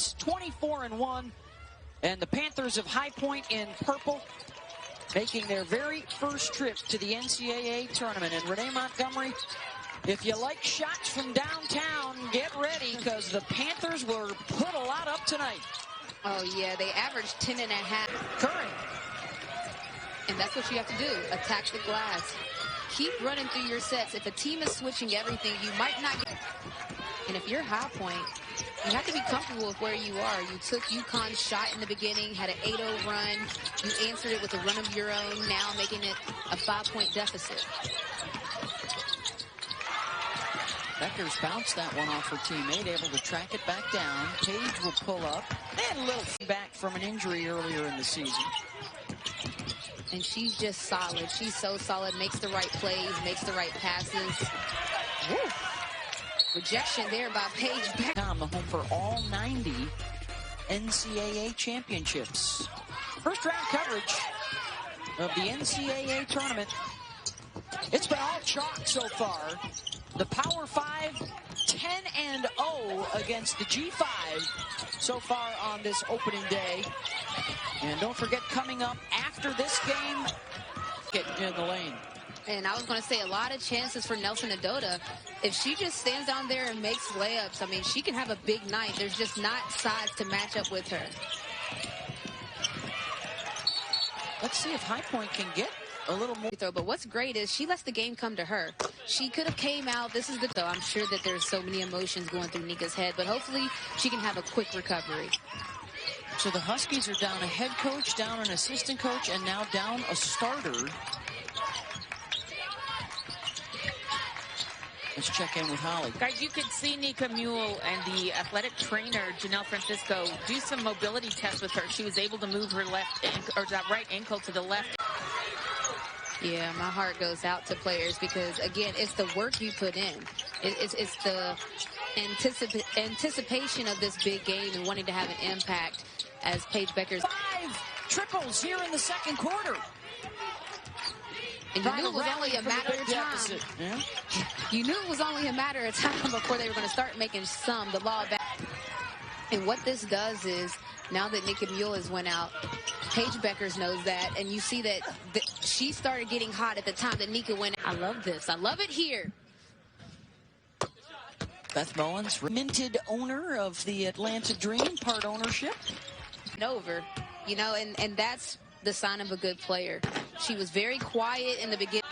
points, 24-1. And the Panthers of High Point in purple making their very first trip to the NCAA tournament. And Renee Montgomery, if you like shots from downtown, get ready, because the Panthers will put a lot up tonight. Oh, yeah, they averaged 10.5. Curry. And that's what you have to do, attack the glass. Keep running through your sets. If a team is switching everything, you might not get... And if you're High Point, you have to be comfortable with where you are. You took UConn's shot in the beginning, had an 8-0 run. You answered it with a run of your own, now making it a 5-point deficit. Bueckers bounced that one off her teammate, able to track it back down. Paige will pull up. They had a little back from an injury earlier in the season. And she's just solid. She's so solid, makes the right plays, makes the right passes. Woo. Rejection there by Paige Bueckers. The home for all 90 NCAA championships. First round coverage of the NCAA tournament. It's been all chalk so far. The Power 5, 10-0 against the G5 so far on this opening day. And don't forget, coming up after this game, get in the lane. And I was going to say, a lot of chances for Nelson Adota. If she just stands down there and makes layups, I mean, she can have a big night. There's just not size to match up with her. Let's see if High Point can get a little more. But what's great is she lets the game come to her. She could have came out. This is good, though. I'm sure that there's so many emotions going through Nika's head, but hopefully she can have a quick recovery. So the Huskies are down a head coach, down an assistant coach, and now down a starter. Let's check in with Holly. Guys, you could see Nika Mule and the athletic trainer, Janelle Francisco, do some mobility tests with her. She was able to move her left ankle, or that right ankle to the left. Yeah, my heart goes out to players because, again, it's the work you put in. It's the anticipation of this big game and wanting to have an impact as Paige Bueckers. 5 triples here in the second quarter. And you knew it was only a matter of time. Yeah. You knew it was only a matter of time before they were going to start making the law back. And what this does is, now that Nika Mule has went out, Paige Bueckers knows that, and you see that she started getting hot at the time that Nika went out. I love this. I love it here. Beth Mullins, minted owner of the Atlanta Dream, part ownership. Over, you know, and that's the sign of a good player. She was very quiet in the beginning.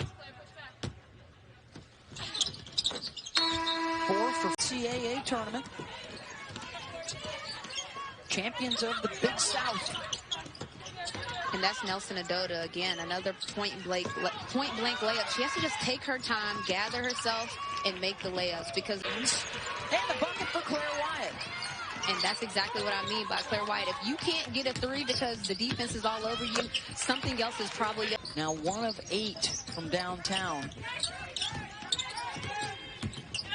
4 for CAA tournament. Champions of the Big South. And that's Nelson Adota again, another point blank layup. She has to just take her time, gather herself, and make the layups because. And the bucket for Claire Wyatt. And that's exactly what I mean by Claire Wyatt. If you can't get a 3 because the defense is all over you, something else is probably. Now 1 of 8 from downtown.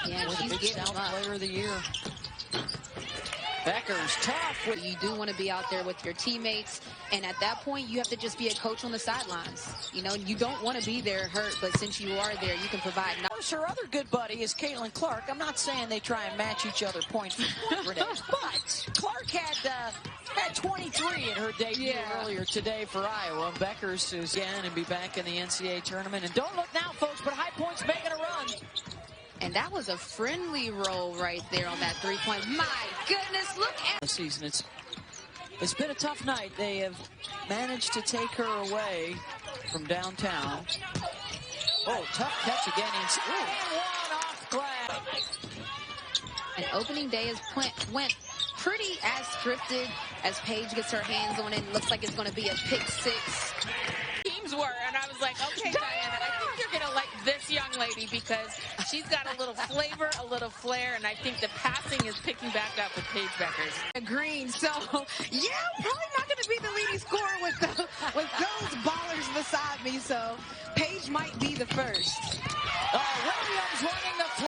Yeah, she's the Big South Player of the Year. Bueckers, tough. You do want to be out there with your teammates, and at that point, you have to just be a coach on the sidelines. You know, you don't want to be there hurt, but since you are there, you can provide. Of course, her other good buddy is Caitlin Clark. I'm not saying they try and match each other points, but Clark had 23 in her debut earlier today for Iowa. Bueckers is again and be back in the NCAA tournament. And don't look now, folks, but High Point's making a run. And that was a friendly roll right there on that 3-point. My goodness, look at the season. It's been a tough night. They have managed to take her away from downtown. Oh, tough catch again. And one off glass. And opening day went pretty as scripted as Paige gets her hands on it. It looks like it's going to be a pick 6. Teams were, and I was like, okay, Diana, I think you're going to like this young lady because she's got a little flavor, a little flair, and I think the passing is picking back up with Paige Bueckers. Green, so yeah, probably not going to be the leading scorer with those ballers beside me, so Paige might be the first. Williams winning the